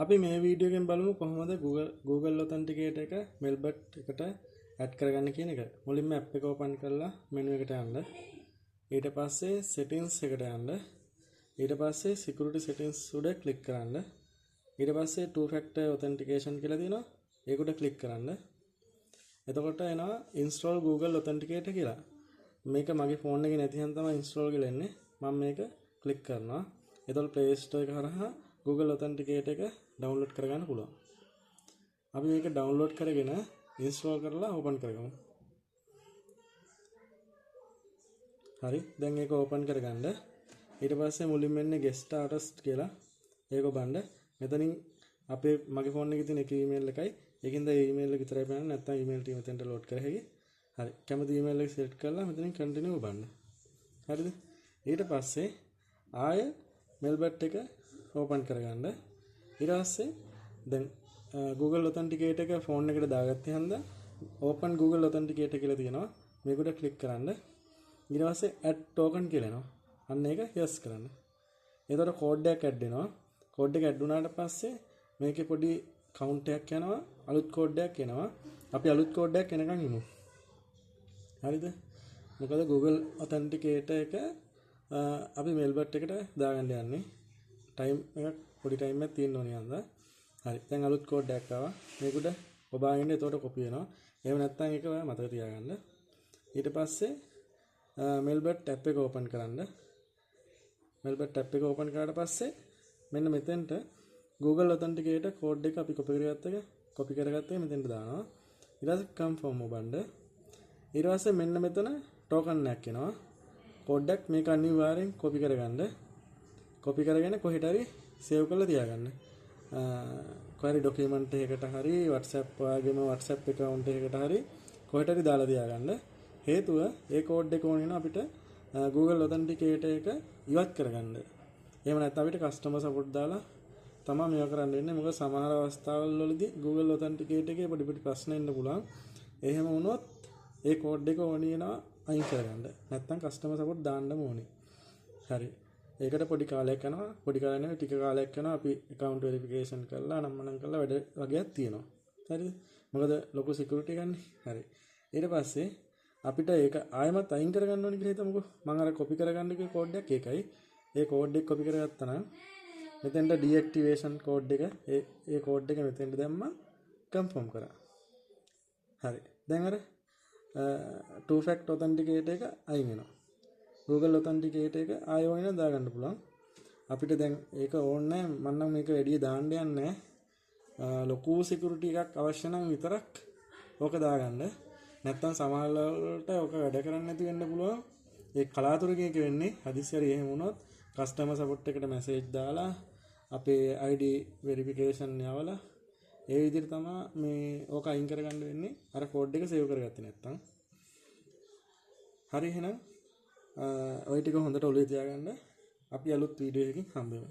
අපි මේ වීඩියෝ එකෙන් බලමු කොහොමද Google Authenticator එක Melbot එකට ඇඩ් කරගන්න කියන එක. මුලින්ම app එක open කරලා menu එකට යන්න. ඊට පස්සේ settings එකට යන්න. ඊට පස්සේ security settings උඩ click කරන්න. ඊට පස්සේ two factor authentication කියලා තියෙනවා. ඒක උඩ click කරන්න. එතකොට එනවා install Google Authenticator කියලා. මේක මගේ phone එකේ නැති හින්දා තමයි install කියලා එන්නේ. මම මේක click කරනවා. එතකොට Play Store එක හරහා Google Authenticator එක download කරගන්න පුළුවන්. අපි මේක download කරගෙන install කරලා open කරගමු. හරි. දැන් ඒක open කරගන්න. ඊට පස්සේ මුලින්ම එන්නේ get started කියලා. ඒක ඔබන්න. මෙතනින් මගේ phone එකේ තියෙන එක email එකයි. ඒකින්ද ඒ email එක විතරයි බලන්න. නැත්නම් email ටික මෙතෙන්ට load කර හැකියි. හරි. කැමති email එක select කරලා මෙතනින් continue ඔබන්න. හරිද? ඊට පස්සේ ආය Melbot එක open කරගන්න. ඊට පස්සේ දැන් Google Authenticator එක phone එකට දාගත්තේ හන්දා open Google Authenticator කියලා තියෙනවා. මේක උඩ click කරන්න. ඊට පස්සේ add token කියලා එනවා. අන්න ඒක yes කරන්න. එතකොට code එකක් add වෙනවා. code එක add වුණාට පස්සේ මේකේ පොඩි count එකක් යනවා. අලුත් code එකක් එනවා. අපි අලුත් code එකක් එනකන් ඉමු. හරිද? මොකද Google Authenticator එක අපි Melbot එකට දාගන්න යන්නේ. time එකක් පොඩි time එකක් තියෙන්න ඕනේ හන්දා. හරි. දැන් අලුත් code එකක් ආවා. මේක උඩ ඔබාගෙන එතකොට copy වෙනවා. එහෙම නැත්නම් ඒක ඔයා මතක තියාගන්න. ඊට පස්සේ Melbot app එක open කරන්න. Melbot app එක open කරාට පස්සේ මෙන්න මෙතෙන්ට Google Authenticator code එක අපි copy කරගත්තා මෙතෙන්ට දානවා. ඊට පස්සේ confirm ඔබන්න. ඊට පස්සේ මෙන්න මෙතන token එකක් එනවා. code එක මේක අනිවාර්යෙන් copy කරගන්න. copy කරගෙන කොහෙට හරි save කරලා තියාගන්න. කොහරි document එකකට හරි WhatsApp වගේම WhatsApp account එකකට හරි කොහෙට හරි දාලා තියාගන්න. හේතුව ඒ code එක ඕනේ නම් අපිට Google Authenticator එක ඉවත් කරගන්න. එහෙම නැත්නම් අපිට customer support දාලා තමයි මේක කරන්න වෙන්නේ. මොකද සමහර අවස්ථාවල් වලදී Google Authenticator එකේ පොඩි ප්‍රශ්න එන්න පුළුවන්. එහෙම වුණොත් ඒ code එක ඕනේ වෙනවා අයින් කරගන්න. නැත්නම් customer support දාන්නම ඕනේ. හරි. ඒකට පොඩි කාලයක් යනවා. පොඩි කාලයක් නෙවෙයි ටික කාලයක් යනවා. අපි account verification කරලා නම්මනම් කරලා වැඩ වගේක් තියෙනවා. හරිද? මොකද ලොකු security එකන්නේ. හරි. ඊට පස්සේ අපිට ඒක ආයෙමත් අයින් කරගන්න ඕනේ කියලා හිතමුකෝ. මම අර copy කරගන්න කිව්ව code එක ඒකයි. ඒ code එක copy කරගත්තා නම් මෙතෙන්ට deactivation code එක ඒ code එක මෙතෙන්ට දැම්මා confirm කරා. හරි. දැන් අර two factor authenticator එක අයින් වෙනවා. Google Authenticator එක ආයෙ වයින් දාගන්න පුළුවන්. අපිට දැන් ඒක ඕනේ නැහැ. මම නම් මේක වැඩි දාන්න යන්නේ නැහැ. ලොකු security එකක් අවශ්‍ය නම් විතරක් ඕක දාගන්න. නැත්තම් සමහර වලට ඕක වැඩ කරන්නේ නැති වෙන්න පුළුවන්. ඒ කලාතුරකින් එක වෙන්නේ හදිස්සියට එහෙම වුණොත් customer support එකට message දාලා අපේ ID verification යවලා ඒ විදිහට තමයි මේ ඕක අයින් කරගන්න වෙන්නේ. අර code එක save කරගත්තේ නැත්තම්. හරි එහෙනම් ඔය ටික හොඳට ඔළුවේ තියාගන්න. අපි අලුත් වීඩියෝ එකකින් හම්බ වෙමු.